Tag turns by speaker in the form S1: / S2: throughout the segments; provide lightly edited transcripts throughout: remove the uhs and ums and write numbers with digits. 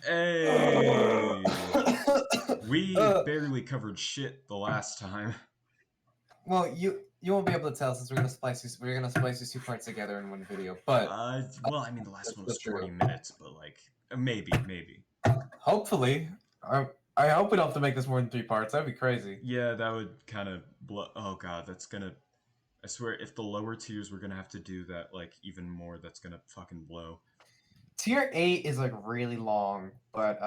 S1: Hey! We barely covered shit the last time.
S2: Well, you won't be able to tell since we're gonna splice these two parts together in one video. But
S1: Well, I mean, the last one was
S2: that's
S1: 40
S2: true.
S1: minutes, but like, maybe.
S2: Hopefully, I hope we don't have to make this more than 3 parts. That'd be crazy.
S1: Yeah, that would kind of blow. Oh god, that's gonna. I swear, if the lower tiers were gonna have to do that, like, even more, that's gonna fucking blow.
S2: Tier 8 is like really long, but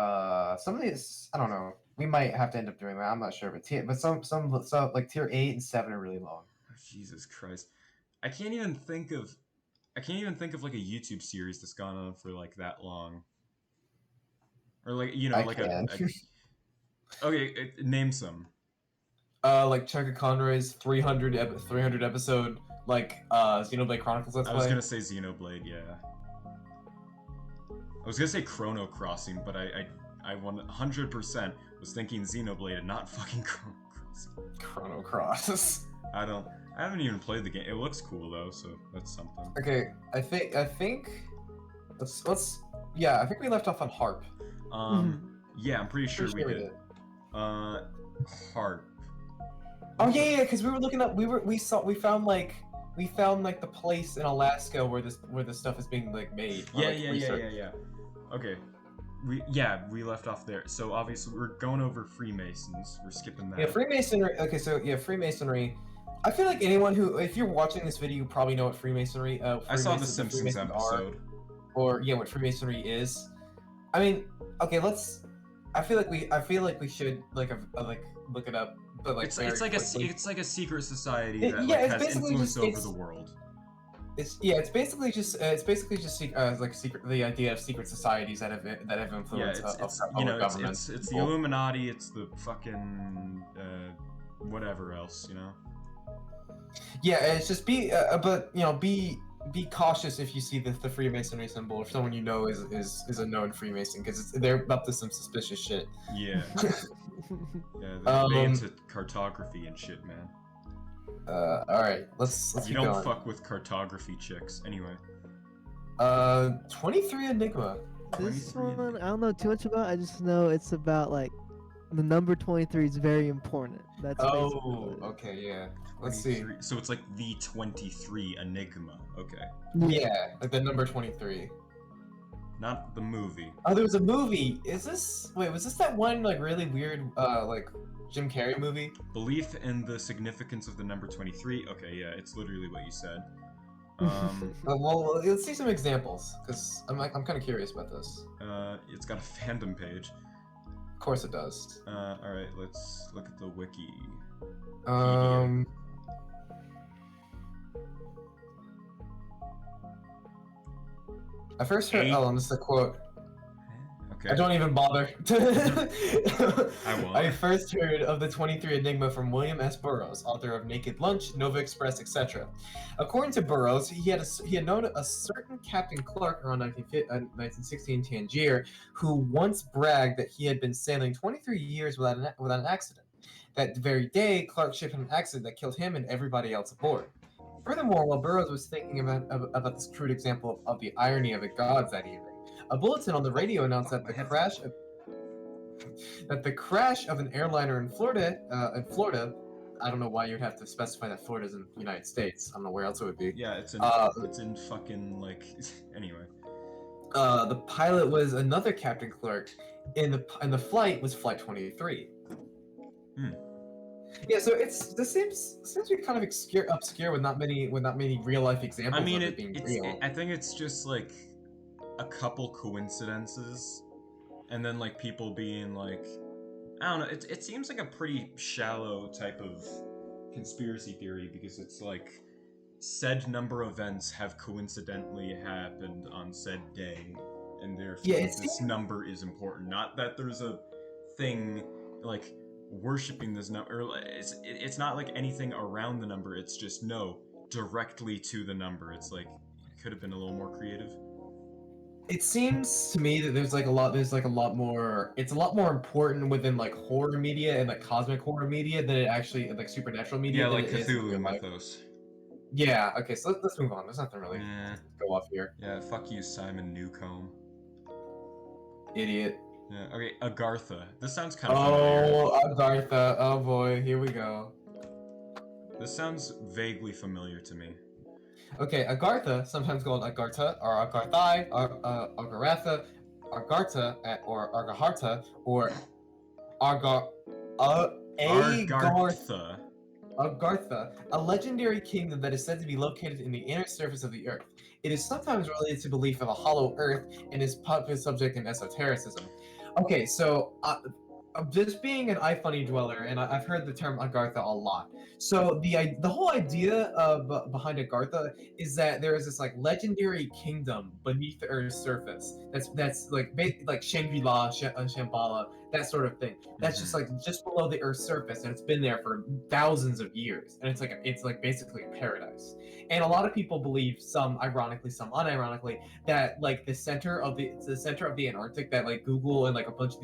S2: some of these I don't know. We might have to end up doing that. I'm not sure, but some like tier 8 and 7 are really long.
S1: Oh, Jesus Christ, I can't even think of. I can't even think of like a YouTube series that's gone on for like that long, or like
S2: I
S1: like
S2: can.
S1: a okay, name some.
S2: Like Chaka Conroy's 300 episode like Xenoblade Chronicles Let's
S1: I was
S2: Play.
S1: gonna say Xenoblade, yeah. I was gonna say Chrono Crossing, but I 100% was thinking Xenoblade and not fucking Chrono Crossing.
S2: Chrono Cross.
S1: I don't. I haven't even played the game. It looks cool though, so that's something.
S2: Okay, I think let's yeah, I think we left off on harp.
S1: Yeah, I'm pretty sure we
S2: we
S1: did. Harp.
S2: Oh yeah, because we were looking up. We found the place in Alaska where this stuff is being like made.
S1: Yeah,
S2: like,
S1: yeah. Okay. We left off there. So obviously we're going over Freemasons. We're skipping that.
S2: Yeah, Freemasonry. Okay, so yeah, Freemasonry. I feel like anyone who, if you're watching this video, you probably know what Freemasonry.
S1: I saw the Simpsons episode.
S2: Or yeah, what Freemasonry is. I mean, okay, let's. I feel like we should like look it up, but like
S1: it's like a secret society that has influence over the world.
S2: It's basically just like the idea of secret societies that have influenced governments.
S1: It's the Illuminati. It's the fucking whatever else,
S2: Yeah, it's just be cautious if you see the Freemasonry symbol, or someone you know is a known Freemason, because they're up to some suspicious shit.
S1: Yeah. Yeah, they into cartography and shit, man.
S2: All right, let's
S1: you
S2: keep
S1: don't
S2: going.
S1: fuck with cartography chicks, anyway.
S2: 23 Enigma.
S3: This one I don't know too much about. I just know it's about like the number 23 is very important. That's
S2: okay, yeah. Let's see.
S1: So it's like the 23 Enigma. Okay.
S2: Yeah, like the number 23.
S1: Not the movie.
S2: Oh, there was a movie. Was this that one like really weird like Jim Carrey movie?
S1: Belief in the significance of the number 23. Okay, yeah, it's literally what you said.
S2: Well, let's see some examples, because I'm kind of curious about this.
S1: It's got a fandom page.
S2: Of course it does.
S1: Alright, let's look at the wiki.
S2: I first heard. Oh, this is a quote.
S1: Okay.
S2: I don't even bother.
S1: I won't.
S2: I first heard of the 23 Enigma from William S. Burroughs, author of Naked Lunch, Nova Express, etc. According to Burroughs, he had known a certain Captain Clark around 1916 Tangier, who once bragged that he had been sailing 23 years without an accident. That very day, Clark ship had an accident that killed him and everybody else aboard. Furthermore, while Burroughs was thinking about this crude example of the irony of the gods that evening, a bulletin on the radio announced that the crash of an airliner in Florida, I don't know why you'd have to specify that Florida's in the United States. I don't know where else it would be.
S1: Yeah, it's in fucking, like, anyway.
S2: The pilot was another Captain Clark, and the flight was Flight 23. Yeah, so this seems to be kind of obscure with not many real life examples.
S1: I mean,
S2: of it being real.
S1: I think it's just like a couple coincidences, and then like people being like, I don't know. It seems like a pretty shallow type of conspiracy theory, because it's like said number of events have coincidentally happened on said day, and therefore this number is important. Not that there's a thing like worshipping this number. It's not like anything around the number. It's just directly to the number. It's like it could have been a little more creative.
S2: It seems to me that there's a lot more. It's a lot more important within like horror media and like cosmic horror media than it actually like supernatural media.
S1: Yeah, like Cthulhu mythos.
S2: Yeah. Okay. So let's move on. There's nothing really go off here.
S1: Yeah. Fuck you, Simon Newcomb.
S2: Idiot.
S1: Yeah, okay, Agartha. This sounds kind of familiar.
S2: Oh, Agartha. Oh boy, here we go.
S1: This sounds vaguely familiar to me.
S2: Okay, Agartha, sometimes called Agartha, or Agarthai, or Agaratha, Agartha, or Argaharta, or Argar, Agarth,
S1: Argartha.
S2: Agartha, a legendary kingdom that is said to be located in the inner surface of the earth. It is sometimes related to belief of a hollow earth and is popular subject in esotericism. Okay, so just being an iFunny dweller, and I've heard the term Agartha a lot. So the whole idea of behind Agartha is that there is this like legendary kingdom beneath the Earth's surface. That's like like Shangri-La, Shambhala, that sort of thing. That's just like just below the Earth's surface, and it's been there for thousands of years, and it's like basically a paradise. And a lot of people believe, some ironically, some unironically, that like the center of the Antarctic, that like Google and like a bunch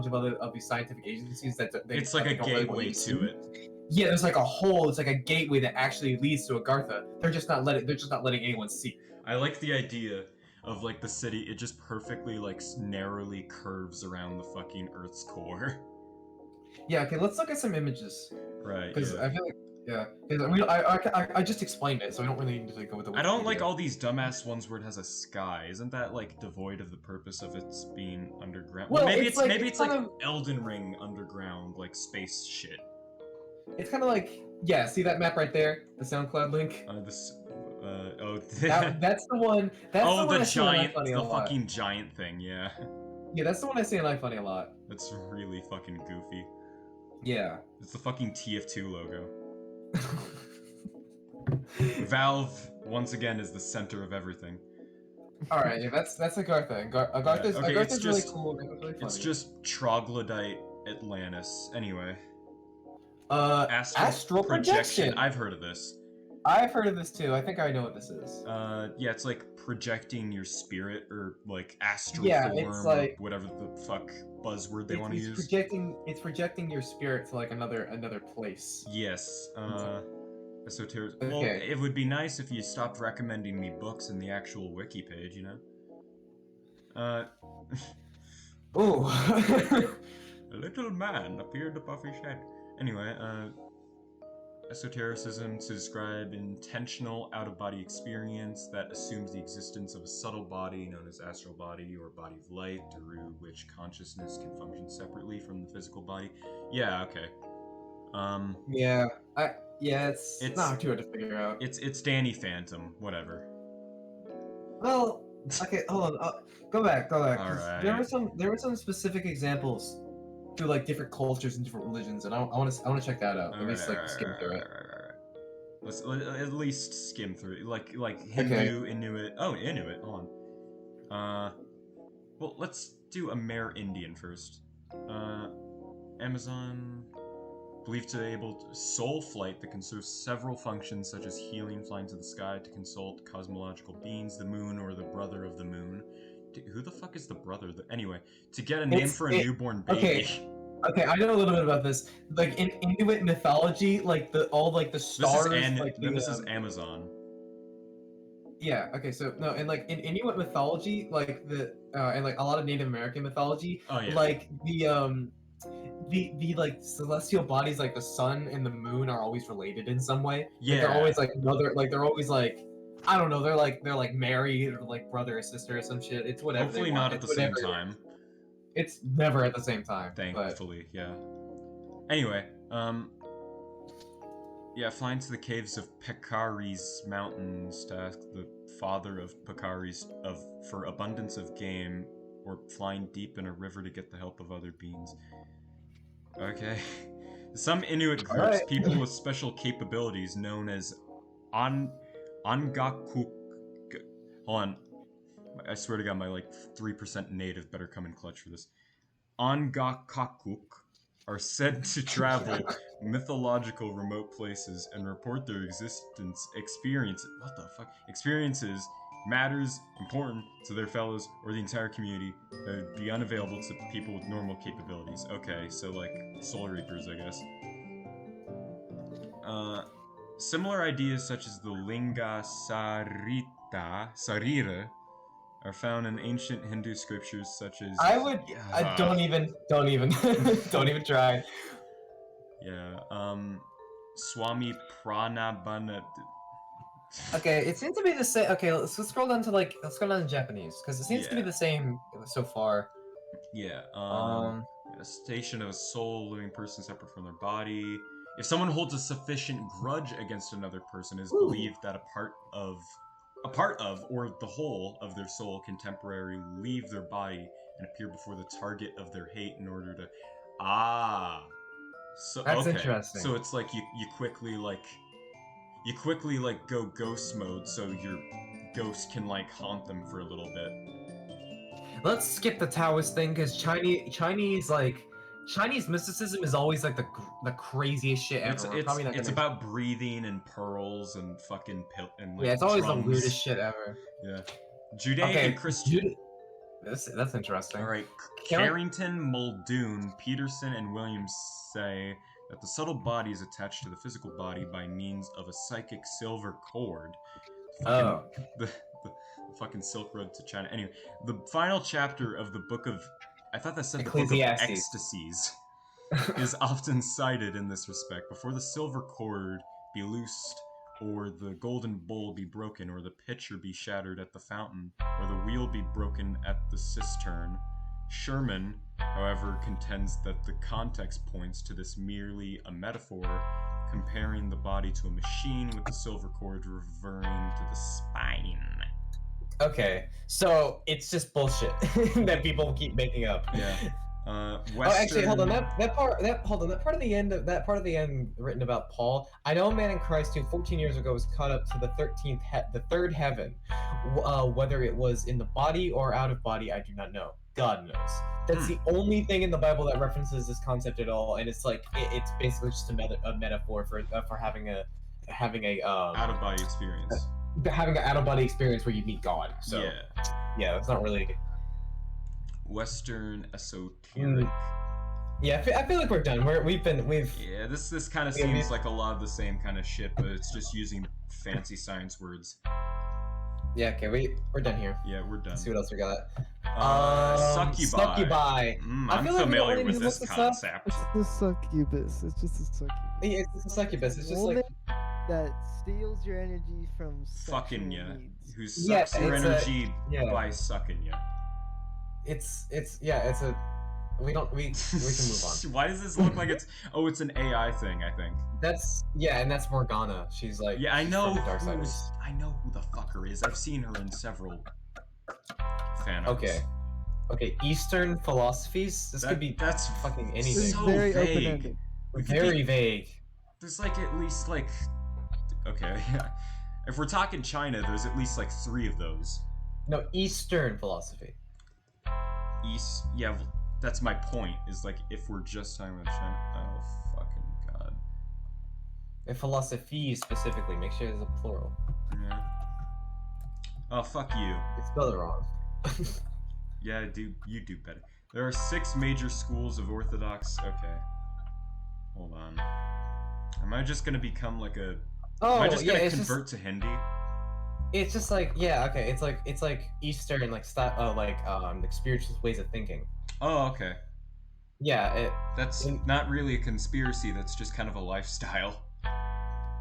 S2: of other of these scientific agencies
S1: It's like a
S2: don't really want
S1: gateway
S2: you
S1: to
S2: see.
S1: it.
S2: Yeah, there's like a hole. It's like a gateway that actually leads to Agartha. They're just not letting anyone see.
S1: I like the idea of like the city. It just perfectly like narrowly curves around the fucking Earth's core.
S2: Yeah. Okay. Let's look at some images
S1: Right.
S2: because
S1: Yeah.
S2: I feel like yeah. 'Cause I just explained it, so I don't really need to like, go with the.
S1: I don't like
S2: Wikipedia.
S1: all these dumbass ones where it has a sky. Isn't that like devoid of the purpose of its being underground? Well,
S2: Well,
S1: maybe
S2: it's like
S1: maybe
S2: it's
S1: it's like
S2: kind of
S1: Elden Ring underground, like space shit.
S2: it's kind of like, yeah. See that map right there, the SoundCloud link.
S1: This. Oh.
S2: That's the one. That's
S1: Oh,
S2: the one
S1: the
S2: I see on
S1: giant,
S2: iFunny a
S1: the
S2: lot.
S1: fucking giant thing. Yeah.
S2: Yeah, that's the one I see on iFunny a lot.
S1: That's really fucking goofy.
S2: Yeah.
S1: It's the fucking TF2 logo. Valve, once again, is the center of everything.
S2: All right, yeah, that's Agartha. Agartha's
S1: okay,
S2: Agartha's
S1: it's
S2: really
S1: just-
S2: cool. It's really funny.
S1: It's just troglodyte Atlantis. Anyway.
S2: Astral projection.
S1: I've heard of this.
S2: I've heard of this too. I think I know what this is.
S1: Yeah, it's like projecting your spirit or like astral
S2: Yeah,
S1: form
S2: it's like-
S1: or whatever the fuck buzzword they want to use.
S2: It's projecting your spirit to like another place.
S1: Yes. Esoteric.
S2: Okay.
S1: Well, it would be nice if you stopped recommending me books in the actual wiki page, you know?
S2: Ooh.
S1: A little man appeared above his head. Anyway, esotericism to describe intentional out-of-body experience that assumes the existence of a subtle body known as astral body or body of light, through which consciousness can function separately from the physical body. Yeah, okay.
S2: Yeah, it's not too hard to figure out.
S1: It's Danny Phantom, whatever.
S2: Well, okay, hold on. Go back. 'Cause
S1: Alright.
S2: There were some specific examples through like different cultures and different religions, and I want to check that out. At least like skim through it.
S1: Let's at least skim through it. Like Hindu,
S2: Okay.
S1: Inuit. Oh, Inuit. Hold on. Well, let's do Amerindian first. Amazon. Believed to be able to soul flight that can serve several functions such as healing, flying to the sky to consult cosmological beings, the moon, or the brother of the moon. Who the fuck is the brother? Anyway, to get a name for a newborn baby.
S2: Okay, I know a little bit about this. Like in Inuit mythology, like the stars.
S1: This is Amazon.
S2: Yeah. Okay. So no, and like in Inuit mythology, like and like a lot of Native American mythology,
S1: Oh yeah.
S2: like the like celestial bodies, like the sun and the moon, are always related in some way.
S1: Yeah.
S2: Like, they're always like they're always like, I don't know, they're like married or like brother or sister or some shit. It's whatever.
S1: Hopefully not at the same time.
S2: It's never at the same time.
S1: Thankfully, yeah. Anyway, yeah, flying to the caves of Pecari's mountains to ask the father of Pecari's for abundance of game, or flying deep in a river to get the help of other beings. Okay. Some Inuit groups, people with special capabilities known as Angakuk. Hold on. I swear to God, my like 3% native better come in clutch for this. Angakakuk are said to travel mythological remote places and report their experiences, matters important to their fellows or the entire community that would be unavailable to people with normal capabilities. Okay, so like Soul Reapers, I guess. Similar ideas such as the Linga Sarira are found in ancient Hindu scriptures such as.
S2: I would. Don't even. Don't even try.
S1: Yeah. Swami Pranabana.
S2: Okay, it seems to be the same. Okay, let's scroll down to let's go down to Japanese because it seems to be
S1: Yeah.
S2: the same so far.
S1: Yeah.
S2: Um.
S1: A station of a soul, living person separate from their body. If someone holds a sufficient grudge against another person, it is believed that a part of, or the whole of their soul can temporarily leave their body and appear before the target of their hate in order to. So
S2: That's
S1: okay.
S2: interesting.
S1: So it's like you quickly go ghost mode, so your ghost can like haunt them for a little bit.
S2: Let's skip the Taoist thing because Chinese mysticism is always like the craziest shit ever.
S1: It's about breathing and pearls and fucking and like
S2: yeah, it's always
S1: drums.
S2: the weirdest shit ever.
S1: Yeah, Judaic and Christian.
S2: That's interesting.
S1: All right, Carrington, Muldoon, Peterson, and Williams say that the subtle body is attached to the physical body by means of a psychic silver cord. The fucking Silk Road to China. Anyway, the final chapter of the book of, I thought that said the book of ecstasies, is often cited in this respect. Before the silver cord be loosed, or the golden bowl be broken, or the pitcher be shattered at the fountain, or the wheel be broken at the cistern. Sherman, however, contends that the context points to this merely a metaphor, comparing the body to a machine with the silver cord referring to the spine.
S2: Okay, so it's just bullshit that people keep making up.
S1: Yeah.
S2: Oh, actually, hold on. That part of the end written about Paul. I know a man in Christ who 14 years ago was caught up to the third heaven. Whether it was in the body or out of body, I do not know. God knows. That's the only thing in the Bible that references this concept at all, and it's like it's basically just a metaphor for having a
S1: out of body experience.
S2: Having an out of body experience where you meet God. So yeah, it's not really.
S1: Western esoteric.
S2: Yeah, I feel like we're done. We've.
S1: Yeah, this kind of seems like a lot of the same kind of shit, but it's just using fancy science words.
S2: Yeah, okay, we're done here.
S1: Yeah, we're done.
S2: Let's see what else we got.
S1: Succubi. I'm familiar with this concept.
S3: It's the succubus. It's just a succubus.
S2: Yeah, it's a succubus. It's just like
S3: that steals your energy from
S1: fucking you,
S3: needs.
S1: who sucks your energy by sucking you.
S2: We can move on.
S1: Why does this look like it's an AI thing? I think
S2: and that's Morgana. She's like
S1: I know who the fucker is. I've seen her in several fan arts.
S2: Okay, Eastern philosophies. That's fucking anything.
S1: So
S3: very
S1: vague.
S3: open-ended.
S2: Very vague.
S1: There's like at least like if we're talking China, there's at least like 3 of those.
S2: No, Eastern philosophy.
S1: That's my point, is like if we're just talking about China. Oh fucking god.
S2: And philosophy specifically, make sure there's a plural.
S1: Yeah. Oh fuck you.
S2: You spelled it wrong.
S1: Yeah, you do better. There are 6 major schools of Orthodox. Okay. Hold on. Am I just gonna become like a? Am I just gonna convert to Hindi?
S2: It's just like it's like Eastern like style like spiritual ways of thinking.
S1: Oh, okay.
S2: Yeah,
S1: that's not really a conspiracy. That's just kind of a lifestyle.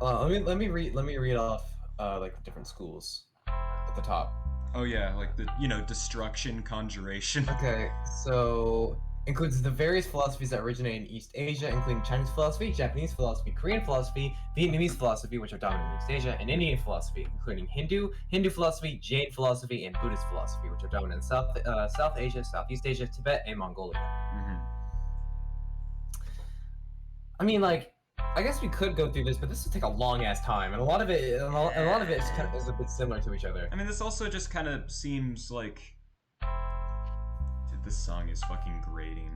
S2: Let me read off like the different schools at the top.
S1: Oh yeah, like the destruction, conjuration.
S2: Okay, so includes the various philosophies that originate in East Asia, including Chinese philosophy, Japanese philosophy, Korean philosophy, Vietnamese philosophy, which are dominant in East Asia, and Indian philosophy, including Hindu philosophy, Jain philosophy, and Buddhist philosophy, which are dominant in South Asia, Southeast Asia, Tibet, and Mongolia.
S1: Mm-hmm.
S2: I mean, like, I guess we could go through this, but this would take a long ass time, and a lot of it is a bit similar to each other.
S1: I mean, this also just kind of seems like. This song is fucking grating.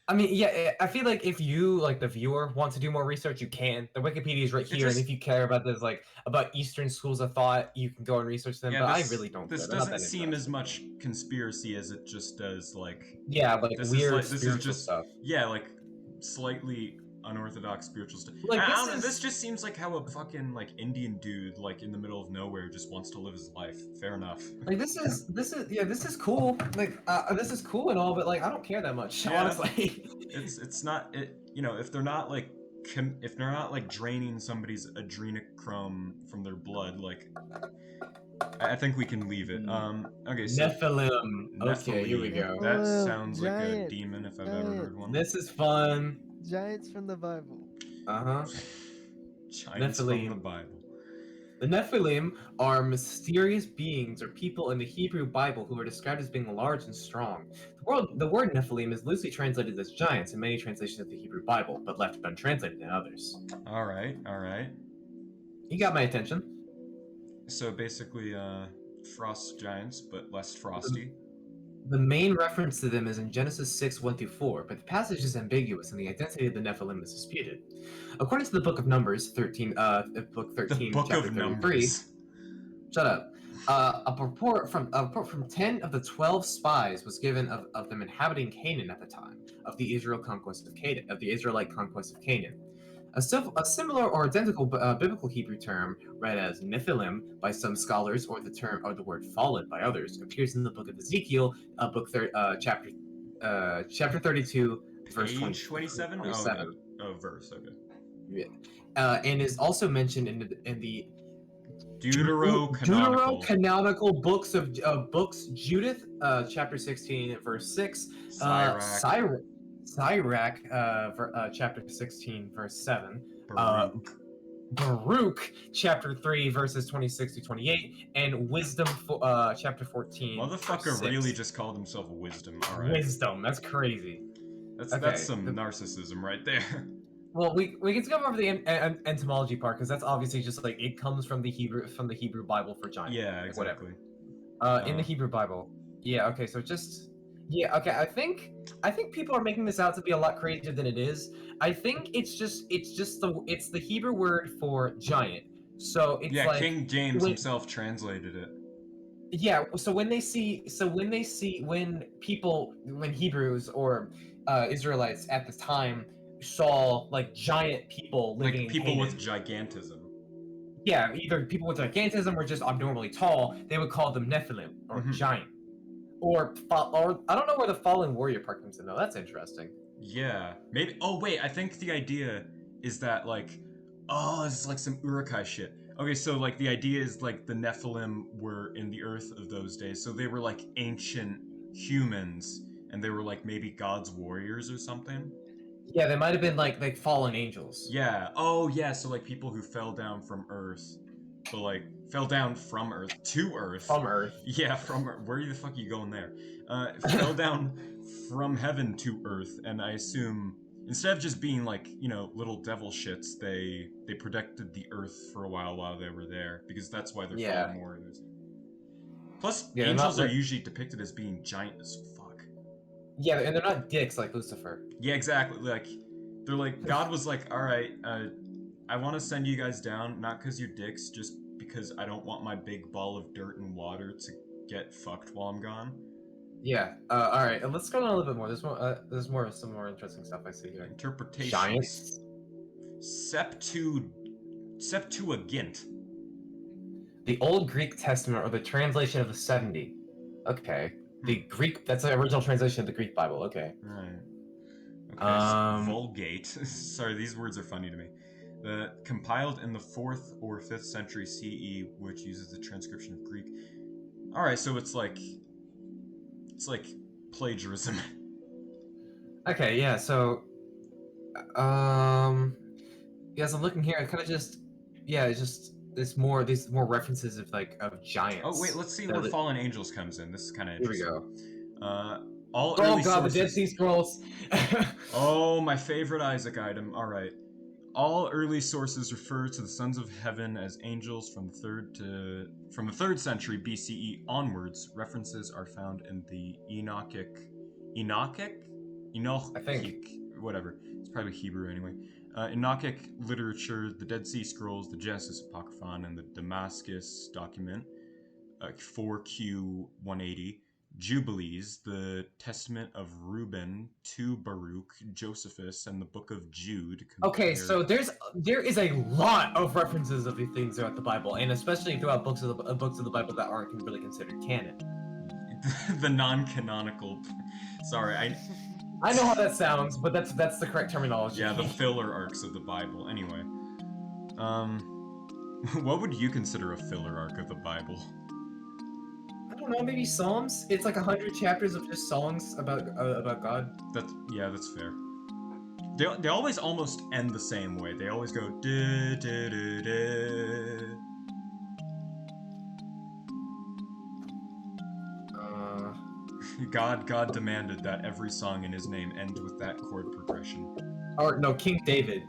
S2: I mean, yeah, I feel like if you, like the viewer, want to do more research, you can. The Wikipedia is right here, and if you care about this, like about Eastern schools of thought, you can go and research them. Yeah, but I really don't.
S1: This doesn't seem as much conspiracy as it just does like.
S2: Yeah, like weird
S1: this is just
S2: stuff.
S1: Yeah, like slightly unorthodox spiritual stuff.
S2: Like,
S1: I
S2: this
S1: don't know.
S2: is-
S1: This just seems like how a fucking like Indian dude like in the middle of nowhere just wants to live his life. Fair enough.
S2: Like, this is cool. Like, this is cool and all, but like, I don't care that much,
S1: Yeah.
S2: honestly.
S1: It's not it. You know, if they're not like if they're not like draining somebody's adrenochrome from their blood, like I think we can leave it. Okay, so
S2: Nephilim. Okay, here we go.
S1: That
S3: Nephilim,
S1: sounds like a
S3: giant,
S1: demon if I've ever heard one.
S2: This is fun.
S3: Giants from the Bible.
S1: Giants from the
S2: Nephilim.
S1: Bible.
S2: The Nephilim are mysterious beings or people in the Hebrew Bible who are described as being large and strong. The word Nephilim is loosely translated as giants in many translations of the Hebrew Bible, but left untranslated in others.
S1: All right.
S2: You got my attention.
S1: So basically, frost giants, but less frosty.
S2: The main reference to them is in Genesis 6, 1-4, but the passage is ambiguous and the identity of the Nephilim is disputed. According to the Book of Numbers, book 13,
S1: The Book
S2: chapter
S1: of
S2: 33.
S1: Numbers.
S2: Shut up. A report from 10 of the 12 spies was given of them inhabiting Canaan at the time of the Israelite conquest of Canaan. A similar or identical biblical Hebrew term, read as Nephilim by some scholars, or the word fallen by others, appears in the book of Ezekiel, chapter 32, verse
S1: 27. Oh, verse. Okay.
S2: Yeah. And is also mentioned in the
S1: Deuterocanonical.
S2: Deuterocanonical books Judith, chapter 16, verse 6. Sirach, chapter 16, verse 7. Baruch, chapter 3, verses 26-28, and Wisdom, chapter 14.
S1: Motherfucker really just called himself Wisdom. All right.
S2: Wisdom, that's crazy.
S1: That's some narcissism right there.
S2: Well, we can skip over the entomology part because that's obviously just like it comes from the Hebrew Bible for giant.
S1: Yeah,
S2: like,
S1: exactly.
S2: Whatever. In the Hebrew Bible. Yeah. Okay. So okay. I think people are making this out to be a lot crazier than it is. I think it's the Hebrew word for giant. So it's like
S1: King James himself translated it.
S2: Yeah. So when Hebrews or Israelites at the time saw like giant people living
S1: like people
S2: in
S1: with gigantism.
S2: Yeah, either people with gigantism or just abnormally tall, they would call them Nephilim or giant. Or I don't know where the fallen warrior part comes in though. That's interesting.
S1: Yeah, maybe. Oh wait, I think the idea is that like, this is like some Uruk-hai shit. Okay, so like the idea is like the Nephilim were in the earth of those days, so they were like ancient humans, and they were like maybe God's warriors or something.
S2: Yeah, they might have been like fallen angels.
S1: Yeah. Oh yeah. So like people who fell down from Earth, but like fell down from Earth to Earth.
S2: From Earth.
S1: Yeah, from Earth. Where the fuck are you going there? Fell down from heaven to Earth, and I assume instead of just being like little devil shits, they protected the Earth for a while they were there because that's why they're fallen warriors. Plus, angels are usually depicted as being giant as fuck.
S2: Yeah, and they're not dicks like Lucifer.
S1: Yeah, exactly. Like, they're like, God was like, all right, I want to send you guys down, not because you're dicks, just because I don't want my big ball of dirt and water to get fucked while I'm gone.
S2: Yeah. All right. Let's go on a little bit more. There's some more interesting stuff I see here.
S1: Interpretations.
S2: Giants.
S1: Septuagint.
S2: The Old Greek Testament, or the translation of the 70. Okay. The Greek, that's the original translation of the Greek Bible. Okay.
S1: Right. Okay. Vulgate. Sorry, these words are funny to me. Compiled in the 4th or 5th century CE, which uses the transcription of Greek. All right, so it's like plagiarism.
S2: Okay. Yeah. So, as I'm looking here, I kind of there's these more references of giants.
S1: Oh wait, let's see where fallen angels comes in. This is kind of interesting.
S2: Here we go.
S1: Sources...
S2: the Dead Sea Scrolls.
S1: Oh, my favorite Isaac item. All right. All early sources refer to the sons of heaven as angels from the 3rd century BCE onwards. References are found in the Enochic,
S2: I think.
S1: Whatever. It's probably Hebrew anyway. Enochic literature, the Dead Sea Scrolls, the Genesis Apocryphon, and the Damascus document, 4Q 180. Jubilees, the Testament of Reuben to Baruch, Josephus, and the Book of Jude.
S2: Okay, so
S1: compared-
S2: there is a lot of references of these things throughout the Bible, and especially throughout books of the Bible that aren't really considered canon.
S1: the non-canonical. Sorry,
S2: I know how that sounds, but that's the correct terminology.
S1: yeah, the filler arcs of the Bible. Anyway, what would you consider a filler arc of the Bible?
S2: I don't know, maybe Psalms. It's like 100 chapters of just songs about God.
S1: That's fair. They always almost end the same way. They always go duh, duh, duh, duh. God demanded that every song in his name end with that chord progression.
S2: Or no, King David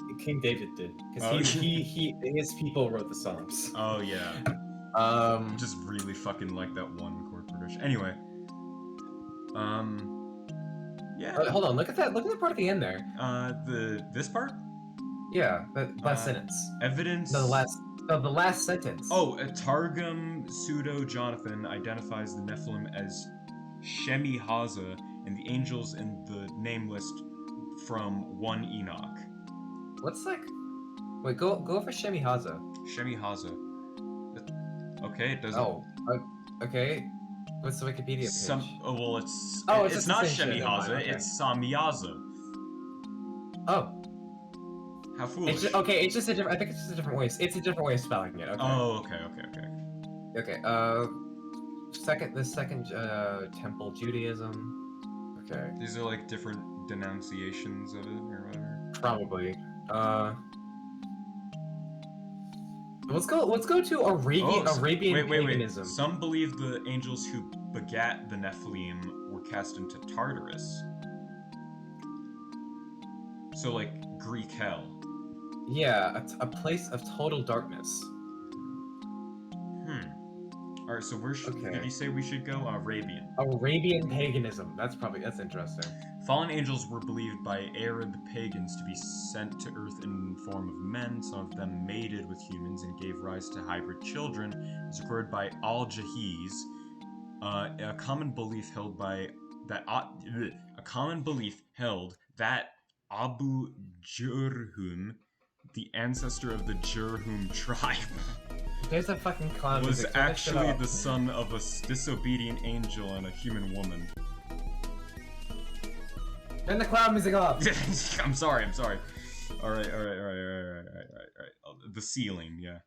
S2: did, because
S1: Oh.
S2: his people wrote the Psalms.
S1: Oh yeah. Just really fucking like that one chord progression. Anyway. Yeah.
S2: Hold on, look at that part at the end there.
S1: This part?
S2: Yeah, that last sentence.
S1: Evidence.
S2: No, the last sentence.
S1: Oh, Targum Pseudo Jonathan identifies the Nephilim as Shemi Haza and the angels in the name list from 1 Enoch.
S2: What's like? Wait, go for Shemi Haza.
S1: Shemi Haza. Okay, it doesn't.
S2: Oh, okay. What's the Wikipedia page?
S1: Well, it's
S2: just
S1: not
S2: the same
S1: Shemi
S2: shit,
S1: Haza.
S2: never mind, okay.
S1: It's Samyaza.
S2: Oh.
S1: How foolish.
S2: It's just a different. I think it's just a different way. It's a different way of spelling it. Okay.
S1: Oh, okay.
S2: Okay. The second temple Judaism. Okay.
S1: These are like different denunciations of it or whatever.
S2: Probably. Let's go to Arabian paganism.
S1: Some believe the angels who begat the Nephilim were cast into Tartarus. So like Greek hell.
S2: Yeah, a place of total darkness.
S1: Alright, so where did you say we should go? Arabian.
S2: Arabian paganism. That's interesting.
S1: Fallen angels were believed by Arab pagans to be sent to Earth in form of men. Some of them mated with humans and gave rise to hybrid children, as recorded by Al-Jahiz. A common belief held that Abu Jurhum, the ancestor of the Jurhum tribe,
S2: There's a fucking clown.
S1: was actually the son of a disobedient angel and a human woman.
S2: Turn the clown music off.
S1: I'm sorry. All right. The ceiling, yeah.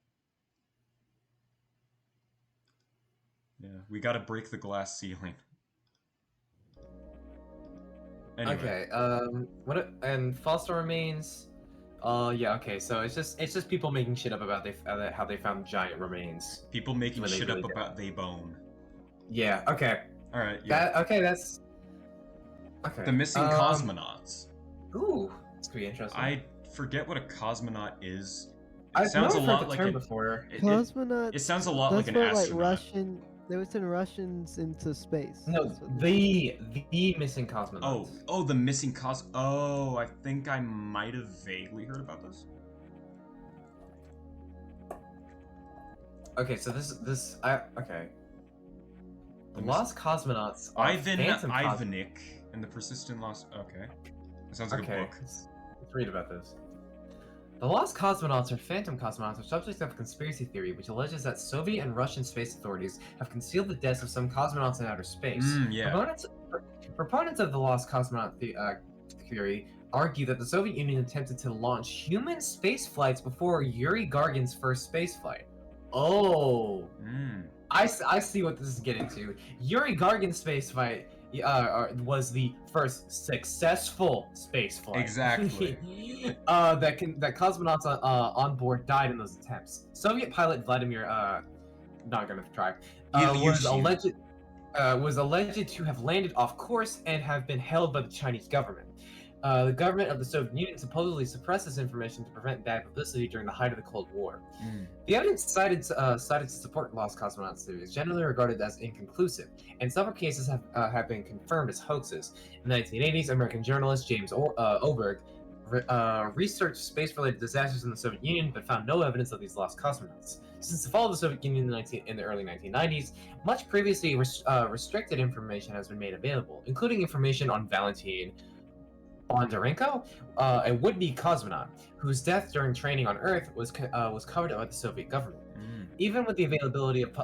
S1: Yeah, we gotta break the glass ceiling. Anyway.
S2: Okay. And Foster remains. Yeah. Okay. So it's just people making shit up about how they found giant remains.
S1: People making shit up about they bone.
S2: Yeah. Okay.
S1: All right. Yeah.
S2: That's. Okay.
S1: The missing cosmonauts.
S2: Ooh, this could be interesting.
S1: I forget what a cosmonaut is.
S2: It
S1: sounds a lot like
S2: before.
S3: Cosmonaut.
S1: It sounds a lot like an
S3: That's
S1: astronaut.
S3: like Russian. They would send Russians into space.
S2: No, the missing cosmonauts.
S1: Oh, the missing Oh, I think I might have vaguely heard about this.
S2: Okay, so okay. The lost cosmonauts are
S1: Ivan
S2: phantom
S1: Ivanik and the persistent lost. Okay, that sounds like a book.
S2: Let's read about this. The lost cosmonauts or phantom cosmonauts are subjects of a conspiracy theory which alleges that Soviet and Russian space authorities have concealed the deaths of some cosmonauts in outer space.
S1: Yeah.
S2: Proponents of the lost cosmonaut theory argue that the Soviet Union attempted to launch human space flights before Yuri Gagarin's first space flight. Oh. I see what this is getting to. Yuri Gagarin's space flight was the first successful space flight.
S1: Exactly.
S2: That cosmonauts on board died in those attempts. Soviet pilot Vladimir, not gonna try, was alleged to have landed off course and have been held by the Chinese government. The government of the Soviet Union supposedly suppressed this information to prevent bad publicity during the height of the Cold War. The evidence cited to support lost cosmonauts theory is generally regarded as inconclusive, and several cases have been confirmed as hoaxes. In the 1980s, American journalist James Oberg researched space-related disasters in the Soviet Union, but found no evidence of these lost cosmonauts. Since the fall of the Soviet Union in the early 1990s, much previously restricted information has been made available, including information on Valentin Bondarenko, a would-be cosmonaut, whose death during training on Earth was covered up by the Soviet government. Even with the availability of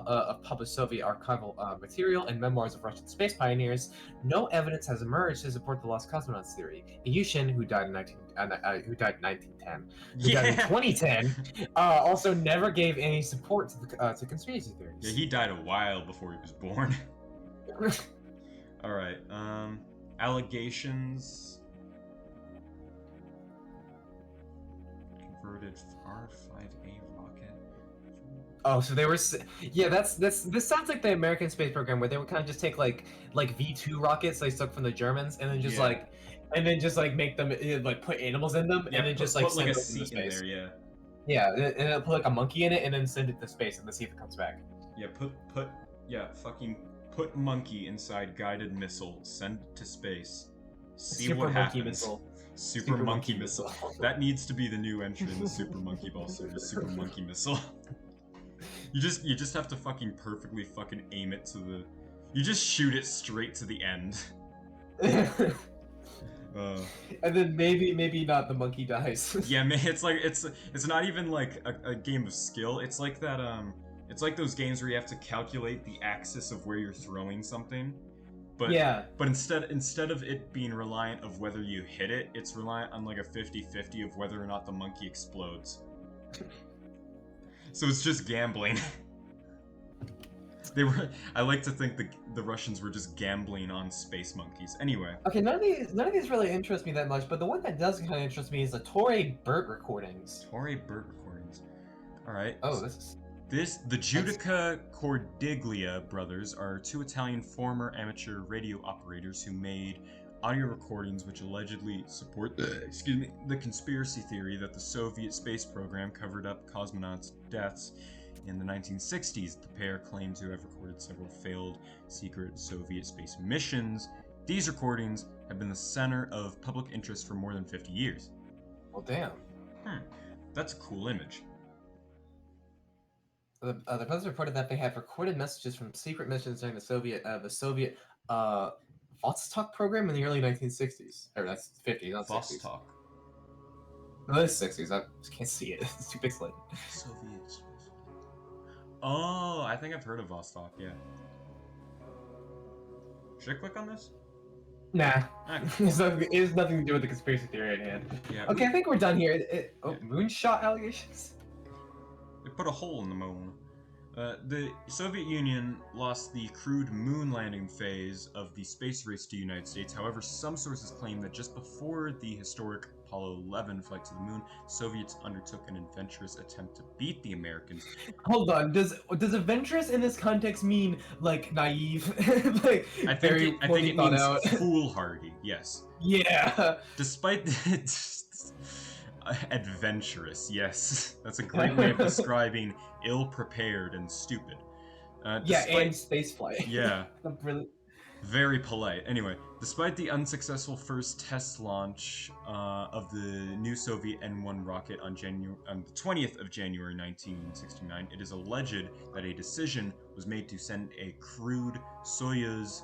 S2: published Soviet archival material and memoirs of Russian space pioneers, no evidence has emerged to support the lost cosmonauts theory. Yushin, who died in 1910, who died in 2010, also never gave any support to conspiracy theories.
S1: Yeah, he died a while before he was born. All right. Allegations. Converted R5A rocket.
S2: Oh, so they were, yeah. This sounds like the American space program where they would kind of just take like V2 rockets they took from the Germans and then just make them like put animals in them and then just like
S1: put
S2: send
S1: like a
S2: it into
S1: seat in
S2: space.
S1: there, yeah.
S2: Yeah, and then put like a monkey in it and then send it to space and then see if it comes back.
S1: Yeah, fucking put monkey inside guided missile, send it to space, see
S2: Super
S1: what
S2: monkey
S1: happens.
S2: missile.
S1: Super monkey missile. That needs to be the new entry in the Super Monkey Ball series. Super monkey missile. You just have to fucking perfectly fucking aim it to the. You just shoot it straight to the end.
S2: And then maybe not the monkey dies.
S1: Yeah, man, it's like it's not even like a game of skill. It's like that it's like those games where you have to calculate the axis of where you're throwing something. But
S2: yeah.
S1: But instead of it being reliant of whether you hit it, it's reliant on like a 50-50 of whether or not the monkey explodes. So it's just gambling. I like to think the Russians were just gambling on space monkeys. Anyway.
S2: Okay, none of these really interest me that much, but the one that does kind of interest me is the Torre Burt recordings.
S1: Torre Burt recordings. All right.
S2: Oh, this is.
S1: The Giudica Cordiglia brothers are two Italian former amateur radio operators who made audio recordings which allegedly support the conspiracy theory that the Soviet space program covered up cosmonauts' deaths in the 1960s. The pair claim to have recorded several failed secret Soviet space missions. These recordings have been the center of public interest for more than 50 years.
S2: Well, damn.
S1: That's a cool image.
S2: The brothers reported that they had recorded messages from secret missions during the Soviet Vostok program in the early 1960s. Or that's 50s, not 60s.
S1: Vostok.
S2: No, it's 60s. I just can't see it. It's too pixelated.
S1: Soviet space. Oh, I think I've heard of Vostok, yeah. Should I click on this?
S2: Nah.
S1: Okay.
S2: It has nothing to do with the conspiracy theory at hand.
S1: Yeah.
S2: Okay, I think we're done here.
S1: Yeah.
S2: Moonshot allegations?
S1: They put a hole in the moon. The Soviet Union lost the crewed moon landing phase of the space race to the United States. However, some sources claim that just before the historic Apollo 11 flight to the moon, Soviets undertook an adventurous attempt to beat the Americans.
S2: Hold on, does adventurous in this context mean like naive? Like
S1: I think it means
S2: out.
S1: foolhardy. Yes.
S2: Yeah.
S1: Despite the adventurous, yes, that's a great way of describing ill-prepared and stupid.
S2: Yeah, and spaceflight.
S1: Yeah.
S2: Really.
S1: Very polite. Anyway, despite the unsuccessful first test launch of the new Soviet N-1 rocket on the 20th of January 1969, it is alleged that a decision was made to send a crewed Soyuz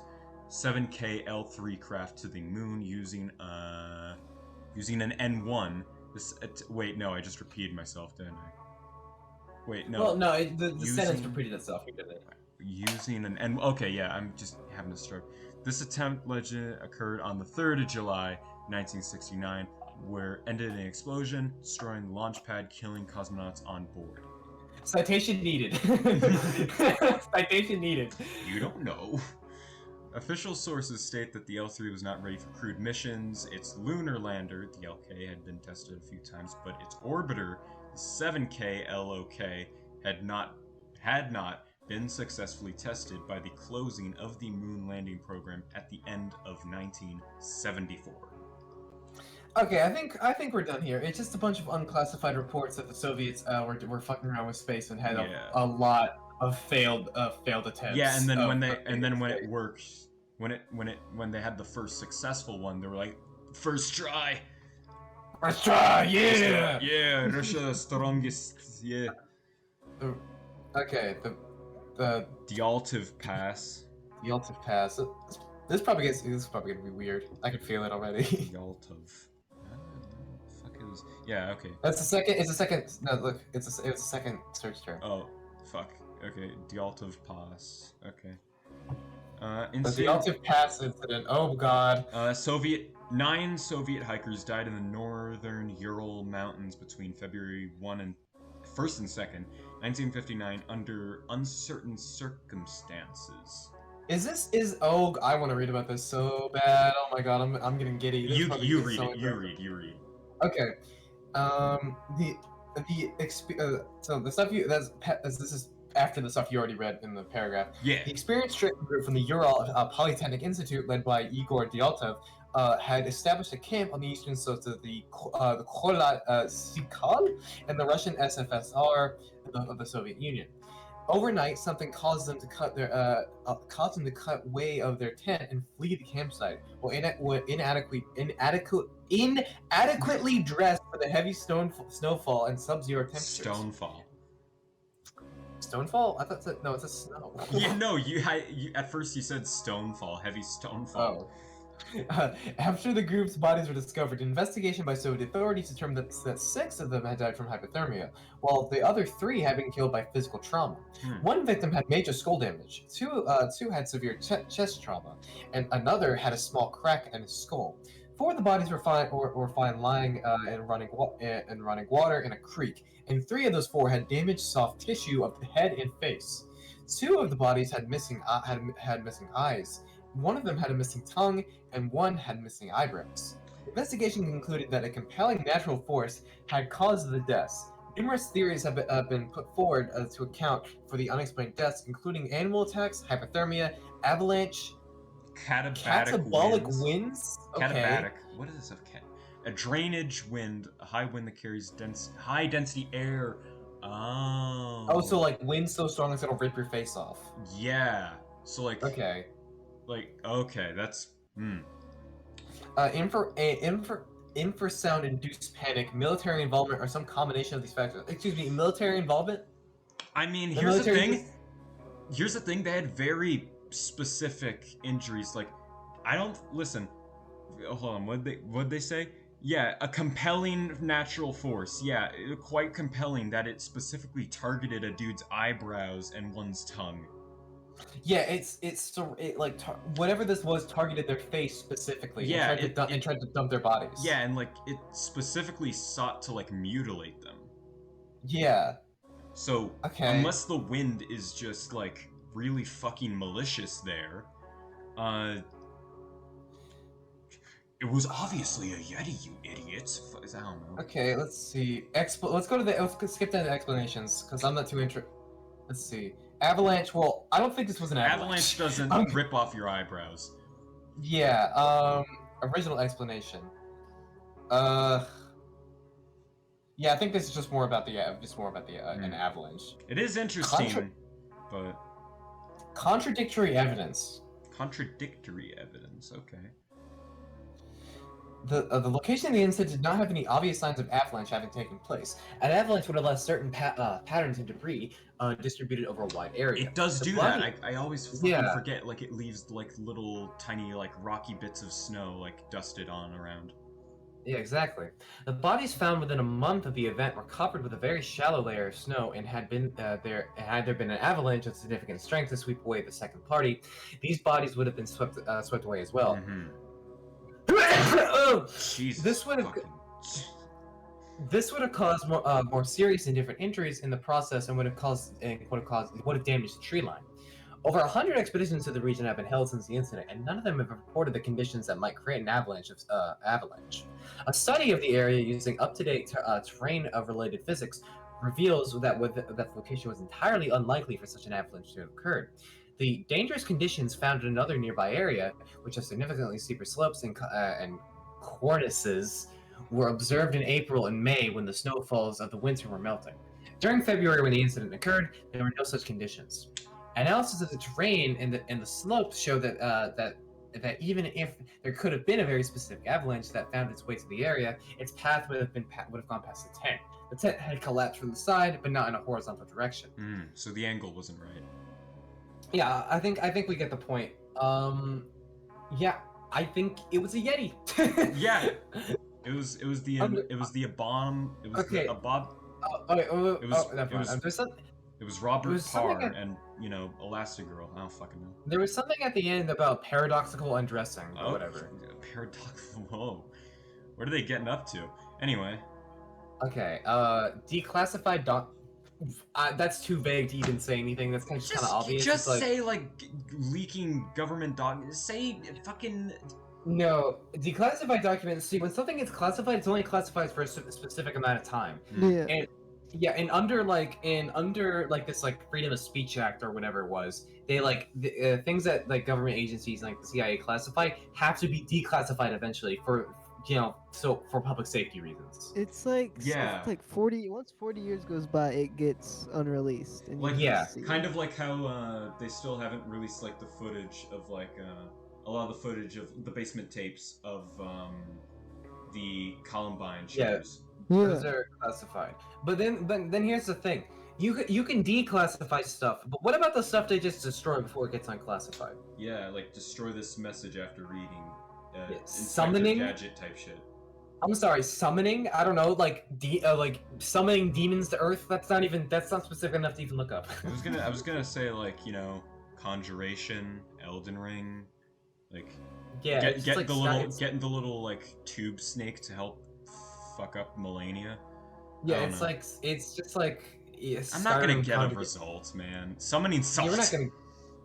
S1: 7K L3 craft to the moon using an N-1. Wait, no, I just repeated myself, didn't I? Wait, no.
S2: Well, no, the sentence repeated itself.
S1: Using an N. Okay, yeah, I'm just having a stroke. This attempt legend occurred on the 3rd of July, 1969, where ended in an explosion, destroying the launch pad, killing cosmonauts on board.
S2: Citation needed. Citation needed.
S1: You don't know. Official sources state that the L3 was not ready for crewed missions. Its lunar lander, the LK, had been tested a few times, but its orbiter, the 7K LOK, had not been successfully tested by the closing of the moon landing program at the end of 1974.
S2: Okay, I think we're done here. It's just a bunch of unclassified reports that the Soviets were fucking around with space and had a lot of failed attempts.
S1: Yeah, and then when it worked, when they had the first successful one, they were like, first try.
S2: Russia, yeah.
S1: Yeah, Russia strongest. Yeah.
S2: Okay, the
S1: Dialtiv Pass.
S2: Yeltsin Pass. This is probably gonna be weird. I can feel it already.
S1: Dialtiv. Fuck is. Yeah. Okay.
S2: That's the second. It's the second. No, look. It's a second search term.
S1: Oh, fuck. Okay. Dialtiv Pass. Okay.
S2: The
S1: Incident.
S2: Yeltsin Pass incident. Oh god.
S1: Nine Soviet hikers died in the northern Ural Mountains between February 1st and 2nd, 1959, under uncertain circumstances.
S2: Oh, I want to read about this so bad. Oh my god, I'm getting giddy. This
S1: You
S2: probably
S1: you
S2: is
S1: read
S2: so
S1: it. You
S2: impressive.
S1: read.
S2: Okay. So the stuff this is after the stuff you already read in the paragraph.
S1: Yeah.
S2: The experience-driven group from the Ural Polytechnic Institute, led by Igor Dyaltov, had established a camp on the eastern slopes of the Khola Sikal and the Russian SFSR of the Soviet Union. Overnight, something caused them to cut way of their tent and flee the campsite, while inadequately dressed for the heavy snowfall and sub-zero temperatures. Stonefall? I thought no, it's a snow.
S1: Yeah, no, you at first you said stonefall, heavy stonefall.
S2: Oh. After the group's bodies were discovered, an investigation by Soviet authorities determined that 6 of them had died from hypothermia, while the other 3 had been killed by physical trauma. One victim had major skull damage, two had severe chest trauma, and another had a small crack in his skull. 4 of the bodies were found lying and running water in a creek, and 3 of those 4 had damaged soft tissue of the head and face. 2 of the bodies had missing eyes. 1 of them had a missing tongue, and 1 had missing eyebrows. The investigation concluded that a compelling natural force had caused the deaths. Numerous theories have been put forward to account for the unexplained deaths, including animal attacks, hypothermia, avalanche, catabolic winds. Okay.
S1: Catabatic. What is this of cat? A drainage wind, a high wind that carries high density air. Oh,
S2: so like wind so strong it's gonna rip your face off.
S1: Yeah. So like.
S2: Okay.
S1: Okay, that's.
S2: Infrasound-induced panic, military involvement, or some combination of these factors. Excuse me, military involvement?
S1: I mean, here's the thing. Here's the thing. They had very specific injuries. Like, I don't listen. Hold on. What'd they say? Yeah, a compelling natural force. Yeah, quite compelling that it specifically targeted a dude's eyebrows and one's tongue.
S2: Yeah, whatever this was targeted their face specifically.
S1: Yeah,
S2: and tried to dump their bodies.
S1: Yeah, and like it specifically sought to like mutilate them.
S2: Yeah.
S1: So unless the wind is just like really fucking malicious there, it was obviously a Yeti, you idiots. I don't know.
S2: Okay, let's see. Let's skip down to explanations because I'm not too interested. Let's see. Avalanche. Well, I don't think this was an avalanche.
S1: Avalanche doesn't rip off your eyebrows.
S2: Yeah. Original explanation. Yeah, I think this is just more about the an avalanche.
S1: It is interesting, but
S2: contradictory evidence.
S1: Contradictory evidence. Okay.
S2: The location of the incident did not have any obvious signs of avalanche having taken place. An avalanche would have left certain patterns of debris distributed over a wide area.
S1: It does that. I always fucking forget. Like it leaves like little tiny like rocky bits of snow like dusted on around.
S2: Yeah, exactly. The bodies found within a month of the event were covered with a very shallow layer of snow, and had there been an avalanche of significant strength to sweep away the second party, these bodies would have been swept away as well.
S1: Mm-hmm.
S2: Jesus, this would have caused more serious and different injuries in the process, and would have damaged the tree line. Over 100 expeditions to the region have been held since the incident, and none of them have reported the conditions that might create an avalanche. A study of the area using up-to-date terrain-related physics reveals that the location was entirely unlikely for such an avalanche to have occurred. The dangerous conditions found in another nearby area, which has significantly steeper slopes and cornices, were observed in April and May when the snowfalls of the winter were melting. During February, when the incident occurred, there were no such conditions. Analysis of the terrain and the slopes show that that even if there could have been a very specific avalanche that found its way to the area, its path would have gone past the tent. The tent had collapsed from the side, but not in a horizontal direction.
S1: So the angle wasn't right.
S2: Yeah, I think we get the point. Yeah, I think it was a Yeti.
S1: Yeah, it was the bomb. It was
S2: Okay.
S1: the Abob. It was Robert Parr and Elastigirl. I don't fucking know.
S2: There was something at the end about paradoxical undressing, or whatever.
S1: Paradoxical. Whoa. What are they getting up to? Anyway.
S2: Okay. Declassified doc. That's too vague to even say anything. That's kind of obvious.
S1: Just say leaking government Say fucking.
S2: No, declassified documents. See, when something gets classified, it's only classified for a specific amount of time.
S3: Yeah.
S2: And under this Freedom of Speech Act or whatever it was, they things that government agencies like the CIA classify have to be declassified eventually for for public safety reasons.
S3: It's like it's like 40. Once 40 years goes by, it gets unreleased. And
S1: kind of like how they still haven't released the footage of a lot of the footage of the basement tapes of the Columbine shooters.
S2: Yeah. Those are classified. But then here's the thing. You can declassify stuff, but what about the stuff they just destroy before it gets unclassified?
S1: Yeah, destroy this message after reading.
S2: Summoning
S1: gadget type shit.
S2: I'm sorry, summoning? I don't know, summoning demons to Earth. That's not specific enough to even look up.
S1: I was gonna say Conjuration, Elden Ring, getting the little tube snake to help fuck up Melania.
S2: Yeah, it's just
S1: I'm not gonna get a result, man. Summoning salt.
S2: You're not gonna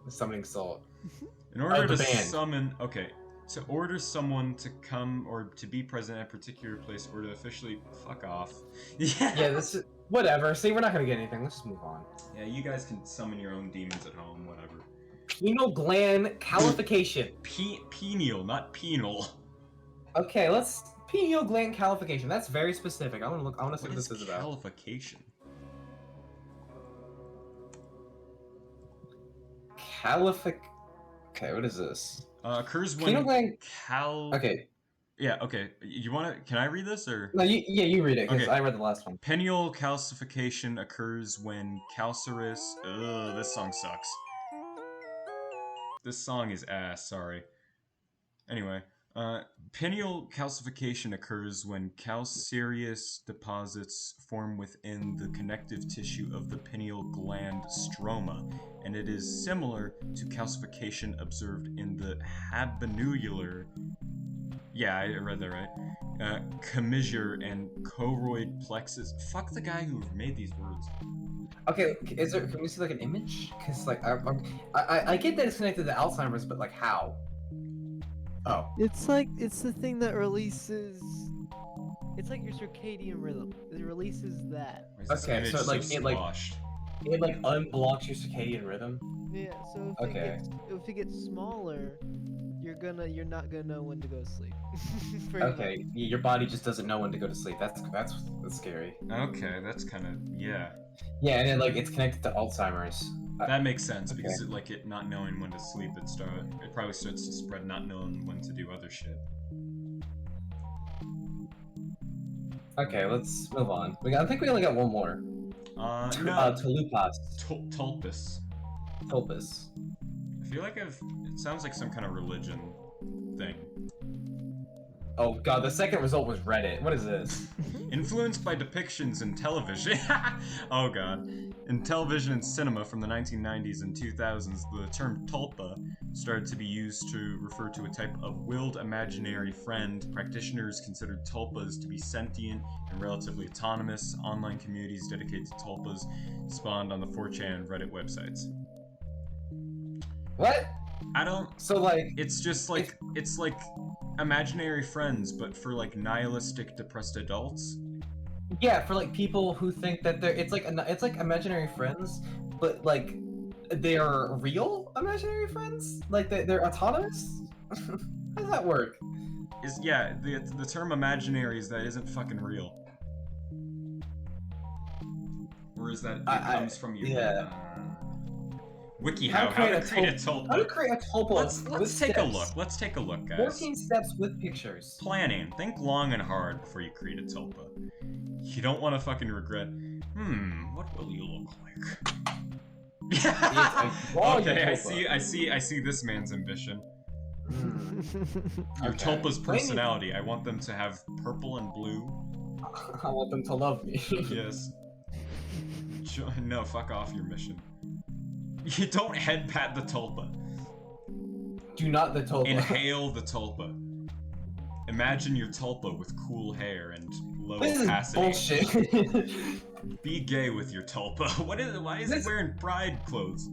S2: summoning salt.
S1: In order to summon, to order someone to come or to be present at a particular place or to officially fuck off.
S2: Yeah, this is whatever. See, we're not gonna get anything. Let's just move on.
S1: Yeah, you guys can summon your own demons at home, whatever.
S2: Pineal gland calification.
S1: Pineal, not penal.
S2: Okay, pineal gland calification. That's very specific. I want to see what this is about.
S1: Calification.
S2: Okay, what is this?
S1: Occurs when
S2: pineal gland.
S1: Okay. Yeah. Okay. You want to? Can I read this or?
S2: No. You read it because I read the last one.
S1: Pineal calcification occurs when calcareous. Ugh, this song sucks. This song is ass. Sorry. Anyway. Pineal calcification occurs when calcareous deposits form within the connective tissue of the pineal gland stroma, and it is similar to calcification observed in the habenular. Yeah, I read that right. Commissure and choroid plexus. Fuck the guy who made these words.
S2: Okay, can we see an image? Because I get that it's connected to Alzheimer's, but how? Oh.
S3: It's the thing that releases. It's like your circadian rhythm. It releases that.
S2: Okay, so it unblocks your circadian rhythm.
S3: Yeah. So if it gets smaller, you're not gonna know when to go to sleep.
S2: Okay, your body just doesn't know when to go to sleep. That's scary.
S1: Okay, that's kind of
S2: Yeah, and then it's connected to Alzheimer's.
S1: That makes sense because it not knowing when to sleep, it probably starts to spread not knowing when to do other shit.
S2: Okay, let's move on. I think we only got one more.
S1: No.
S2: Tulupas.
S1: Tulpus.
S2: Tulpus.
S1: I feel like it sounds like some kind of religion thing.
S2: Oh god, the second result was Reddit. What is this?
S1: Influenced by depictions in television. Oh god. In television and cinema from the 1990s and 2000s, the term tulpa started to be used to refer to a type of willed imaginary friend. Practitioners considered tulpas to be sentient and relatively autonomous. Online communities dedicated to tulpas spawned on the 4chan and Reddit websites.
S2: What?
S1: I don't.
S2: So
S1: it's just it's like imaginary friends, but for nihilistic, depressed adults.
S2: Yeah, for people who think that it's like imaginary friends, but they are real imaginary friends. They're autonomous. How does that work?
S1: The term imaginary is that isn't fucking real. Or is that it comes from you?
S2: Yeah.
S1: WikiHow, how to create a tulpa.
S2: How to create a tulpa.
S1: Let's take a look. Let's take a look, guys.
S2: 14 steps with pictures.
S1: Planning. Think long and hard before you create a tulpa. You don't want to fucking regret. What will you look like? Okay, I see this man's ambition. Your tulpa's personality. I want them to have purple and blue.
S2: I want them to love me.
S1: Yes. No, fuck off your mission. You don't head pat the tulpa.
S2: Do not the tulpa.
S1: Inhale the tulpa. Imagine your tulpa with cool hair and low
S2: This
S1: opacity.
S2: is bullshit.
S1: Be gay with your tulpa. What is it? Why is it wearing bride clothes?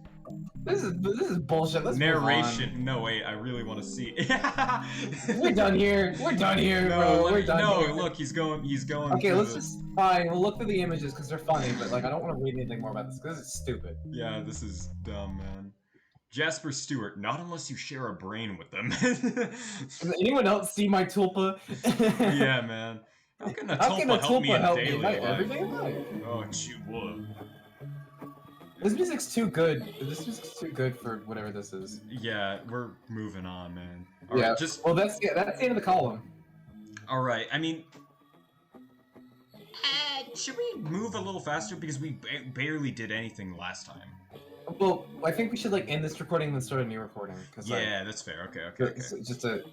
S2: This is bullshit. Let's
S1: Narration. No, wait, I really want to see.
S2: We're done here. We're done here, bro. We're done here.
S1: Look, he's going.
S2: Okay, let's just fine. We'll look through the images because they're funny, but like I don't want to read anything more about this because it's stupid.
S1: Yeah, this is dumb, man. Jasper Stewart, not unless you share a brain with them.
S2: Does anyone else see my tulpa?
S1: Yeah, man. How can a tulpa help me in daily
S2: my
S1: life?
S2: everyday life?
S1: Oh, Chihuahua.
S2: This music's too good. This music's too good for whatever this is.
S1: Yeah, we're moving on, man.
S2: Yeah.
S1: Right, just
S2: Well, that's the end of the column.
S1: all right. I mean, should we move a little faster because we barely did anything last time?
S2: Well, I think we should like end this recording and then start a new recording. Cause,
S1: Yeah, that's fair. Okay.
S2: Just to